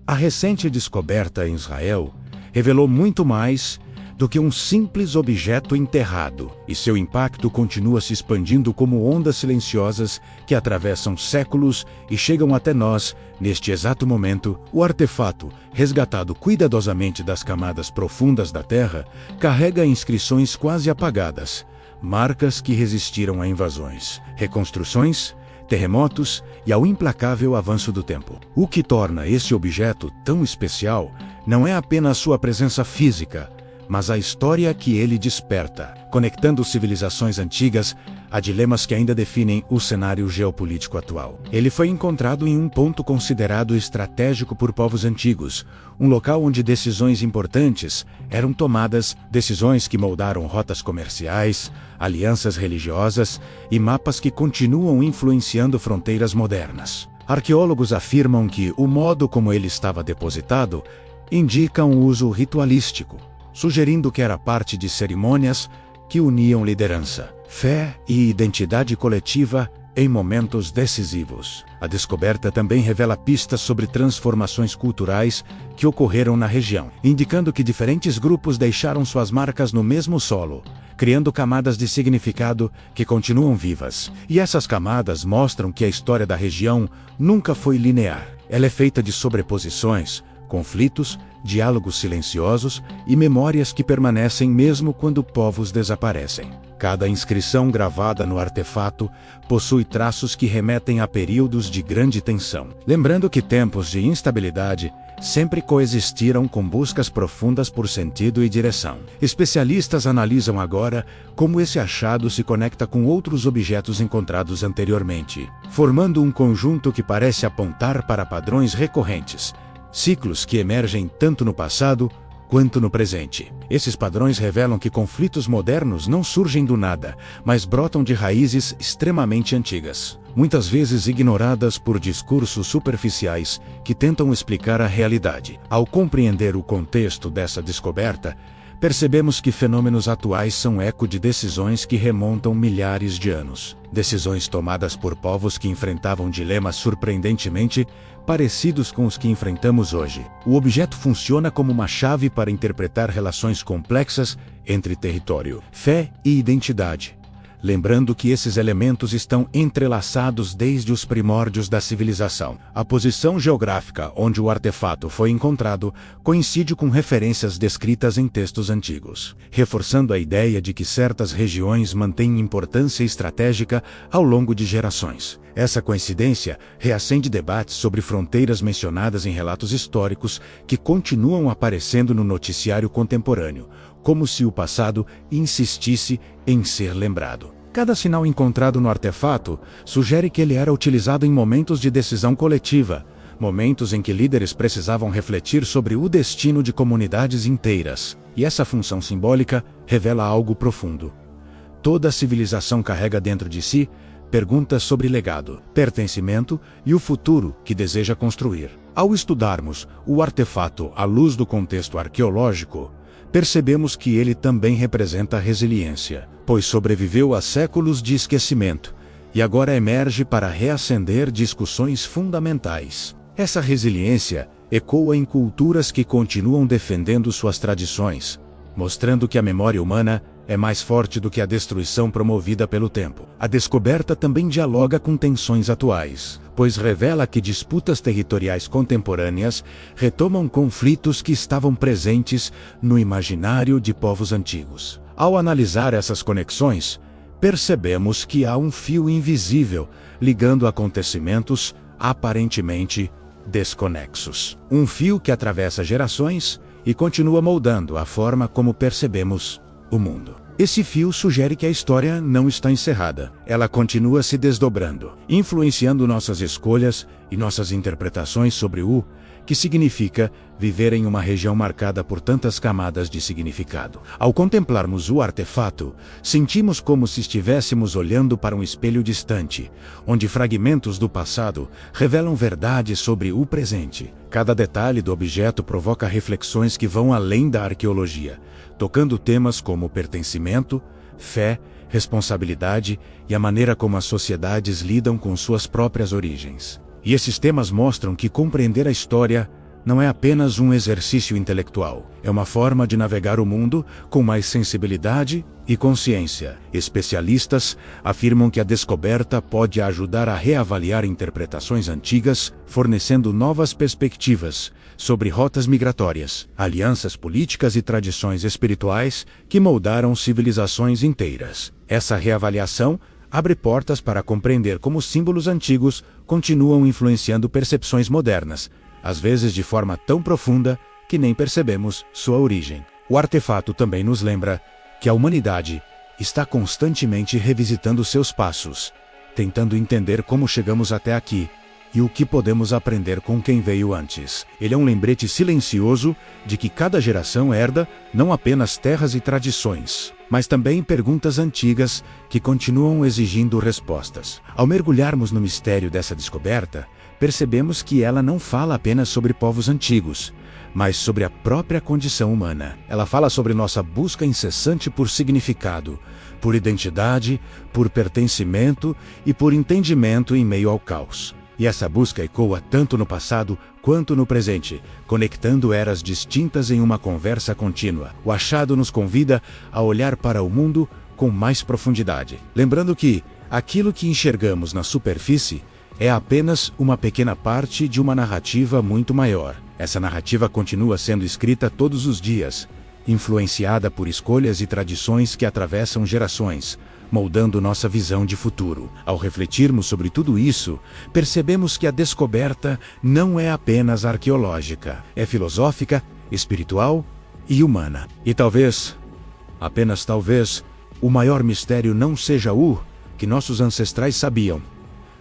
A recente descoberta em Israel revelou muito mais do que um simples objeto enterrado, e seu impacto continua se expandindo como ondas silenciosas que atravessam séculos e chegam até nós neste exato momento. O artefato, resgatado cuidadosamente das camadas profundas da Terra, carrega inscrições quase apagadas, marcas que resistiram a invasões, reconstruções, terremotos e ao implacável avanço do tempo. O que torna esse objeto tão especial não é apenas sua presença física, mas a história que ele desperta, conectando civilizações antigas a dilemas que ainda definem o cenário geopolítico atual. Ele foi encontrado em um ponto considerado estratégico por povos antigos, um local onde decisões importantes eram tomadas, decisões que moldaram rotas comerciais, alianças religiosas e mapas que continuam influenciando fronteiras modernas. Arqueólogos afirmam que o modo como ele estava depositado indica um uso ritualístico, sugerindo que era parte de cerimônias que uniam liderança, fé e identidade coletiva em momentos decisivos. A descoberta também revela pistas sobre transformações culturais que ocorreram na região, indicando que diferentes grupos deixaram suas marcas no mesmo solo, criando camadas de significado que continuam vivas. E essas camadas mostram que a história da região nunca foi linear. Ela é feita de sobreposições, conflitos, diálogos silenciosos e memórias que permanecem mesmo quando povos desaparecem. Cada inscrição gravada no artefato possui traços que remetem a períodos de grande tensão, lembrando que tempos de instabilidade sempre coexistiram com buscas profundas por sentido e direção. Especialistas analisam agora como esse achado se conecta com outros objetos encontrados anteriormente, formando um conjunto que parece apontar para padrões recorrentes, ciclos que emergem tanto no passado quanto no presente. Esses padrões revelam que conflitos modernos não surgem do nada, mas brotam de raízes extremamente antigas, muitas vezes ignoradas por discursos superficiais que tentam explicar a realidade. Ao compreender o contexto dessa descoberta, percebemos que fenômenos atuais são eco de decisões que remontam milhares de anos. Decisões tomadas por povos que enfrentavam dilemas surpreendentemente parecidos com os que enfrentamos hoje. O objeto funciona como uma chave para interpretar relações complexas entre território, fé e identidade, lembrando que esses elementos estão entrelaçados desde os primórdios da civilização. A posição geográfica onde o artefato foi encontrado coincide com referências descritas em textos antigos, reforçando a ideia de que certas regiões mantêm importância estratégica ao longo de gerações. Essa coincidência reacende debates sobre fronteiras mencionadas em relatos históricos que continuam aparecendo no noticiário contemporâneo, como se o passado insistisse em ser lembrado. Cada sinal encontrado no artefato sugere que ele era utilizado em momentos de decisão coletiva, momentos em que líderes precisavam refletir sobre o destino de comunidades inteiras. E essa função simbólica revela algo profundo. Toda civilização carrega dentro de si perguntas sobre legado, pertencimento e o futuro que deseja construir. Ao estudarmos o artefato à luz do contexto arqueológico, percebemos que ele também representa resiliência, pois sobreviveu a séculos de esquecimento e agora emerge para reacender discussões fundamentais. Essa resiliência ecoa em culturas que continuam defendendo suas tradições, mostrando que a memória humana é mais forte do que a destruição promovida pelo tempo. A descoberta também dialoga com tensões atuais, pois revela que disputas territoriais contemporâneas retomam conflitos que estavam presentes no imaginário de povos antigos. Ao analisar essas conexões, percebemos que há um fio invisível ligando acontecimentos aparentemente desconexos. Um fio que atravessa gerações e continua moldando a forma como percebemos o mundo. Esse fio sugere que a história não está encerrada. Ela continua se desdobrando, influenciando nossas escolhas e nossas interpretações sobre o que significa viver em uma região marcada por tantas camadas de significado. Ao contemplarmos o artefato, sentimos como se estivéssemos olhando para um espelho distante, onde fragmentos do passado revelam verdades sobre o presente. Cada detalhe do objeto provoca reflexões que vão além da arqueologia, tocando temas como pertencimento, fé, responsabilidade e a maneira como as sociedades lidam com suas próprias origens. E esses temas mostram que compreender a história não é apenas um exercício intelectual. É uma forma de navegar o mundo com mais sensibilidade e consciência. Especialistas afirmam que a descoberta pode ajudar a reavaliar interpretações antigas, fornecendo novas perspectivas sobre rotas migratórias, alianças políticas e tradições espirituais que moldaram civilizações inteiras. Essa reavaliação abre portas para compreender como símbolos antigos continuam influenciando percepções modernas, às vezes de forma tão profunda que nem percebemos sua origem. O artefato também nos lembra que a humanidade está constantemente revisitando seus passos, tentando entender como chegamos até aqui e o que podemos aprender com quem veio antes. Ele é um lembrete silencioso de que cada geração herda não apenas terras e tradições, mas também perguntas antigas que continuam exigindo respostas. Ao mergulharmos no mistério dessa descoberta, percebemos que ela não fala apenas sobre povos antigos, mas sobre a própria condição humana. Ela fala sobre nossa busca incessante por significado, por identidade, por pertencimento e por entendimento em meio ao caos. E essa busca ecoa tanto no passado quanto no presente, conectando eras distintas em uma conversa contínua. O achado nos convida a olhar para o mundo com mais profundidade, lembrando que aquilo que enxergamos na superfície é apenas uma pequena parte de uma narrativa muito maior. Essa narrativa continua sendo escrita todos os dias, influenciada por escolhas e tradições que atravessam gerações, moldando nossa visão de futuro. Ao refletirmos sobre tudo isso, percebemos que a descoberta não é apenas arqueológica, é filosófica, espiritual e humana. E talvez, apenas talvez, o maior mistério não seja o que nossos ancestrais sabiam,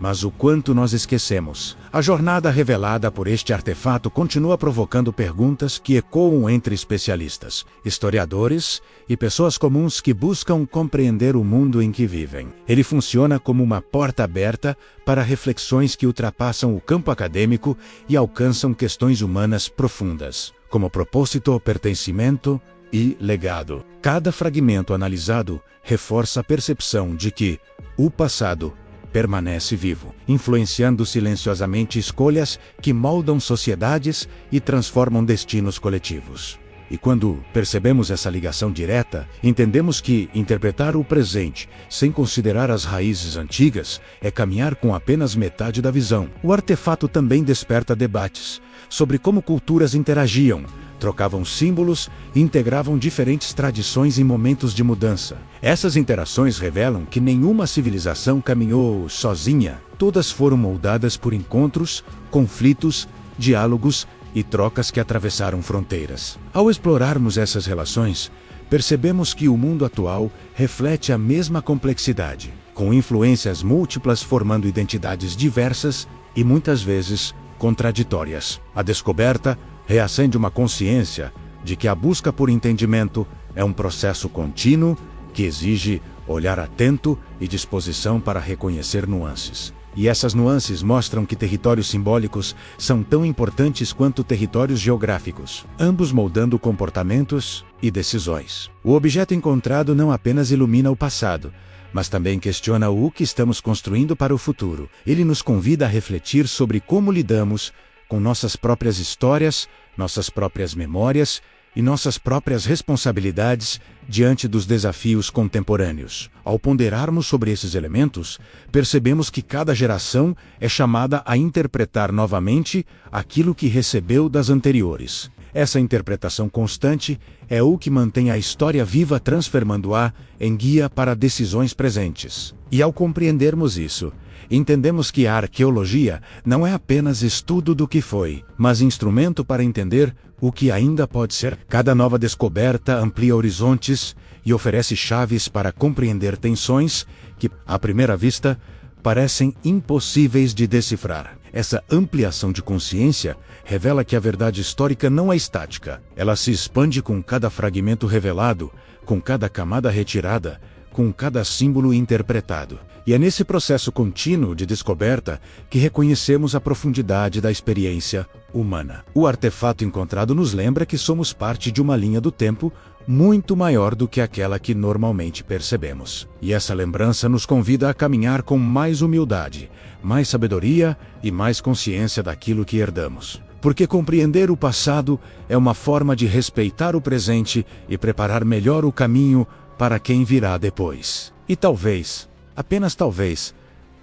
mas o quanto nós esquecemos. A jornada revelada por este artefato continua provocando perguntas que ecoam entre especialistas, historiadores e pessoas comuns que buscam compreender o mundo em que vivem. Ele funciona como uma porta aberta para reflexões que ultrapassam o campo acadêmico e alcançam questões humanas profundas, como propósito, pertencimento e legado. Cada fragmento analisado reforça a percepção de que o passado permanece vivo, influenciando silenciosamente escolhas que moldam sociedades e transformam destinos coletivos. E quando percebemos essa ligação direta, entendemos que interpretar o presente sem considerar as raízes antigas é caminhar com apenas metade da visão. O artefato também desperta debates sobre como culturas interagiam, trocavam símbolos e integravam diferentes tradições em momentos de mudança. Essas interações revelam que nenhuma civilização caminhou sozinha. Todas foram moldadas por encontros, conflitos, diálogos e trocas que atravessaram fronteiras. Ao explorarmos essas relações, percebemos que o mundo atual reflete a mesma complexidade, com influências múltiplas formando identidades diversas e muitas vezes contraditórias. A descoberta reacende uma consciência de que a busca por entendimento é um processo contínuo que exige olhar atento e disposição para reconhecer nuances. E essas nuances mostram que territórios simbólicos são tão importantes quanto territórios geográficos, ambos moldando comportamentos e decisões. O objeto encontrado não apenas ilumina o passado, mas também questiona o que estamos construindo para o futuro. Ele nos convida a refletir sobre como lidamos com nossas próprias histórias, nossas próprias memórias e nossas próprias responsabilidades diante dos desafios contemporâneos. Ao ponderarmos sobre esses elementos, percebemos que cada geração é chamada a interpretar novamente aquilo que recebeu das anteriores. Essa interpretação constante é o que mantém a história viva, transformando-a em guia para decisões presentes. E ao compreendermos isso, entendemos que a arqueologia não é apenas estudo do que foi, mas instrumento para entender o que ainda pode ser. Cada nova descoberta amplia horizontes e oferece chaves para compreender tensões que, à primeira vista, parecem impossíveis de decifrar. Essa ampliação de consciência revela que a verdade histórica não é estática. Ela se expande com cada fragmento revelado, com cada camada retirada, com cada símbolo interpretado. E é nesse processo contínuo de descoberta que reconhecemos a profundidade da experiência humana. O artefato encontrado nos lembra que somos parte de uma linha do tempo muito maior do que aquela que normalmente percebemos. E essa lembrança nos convida a caminhar com mais humildade, mais sabedoria e mais consciência daquilo que herdamos. Porque compreender o passado é uma forma de respeitar o presente e preparar melhor o caminho para quem virá depois. E talvez, apenas talvez,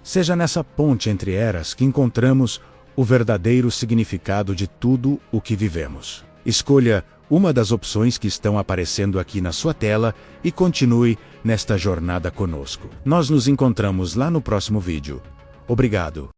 seja nessa ponte entre eras que encontramos o verdadeiro significado de tudo o que vivemos. Escolha uma das opções que estão aparecendo aqui na sua tela e continue nesta jornada conosco. Nós nos encontramos lá no próximo vídeo. Obrigado.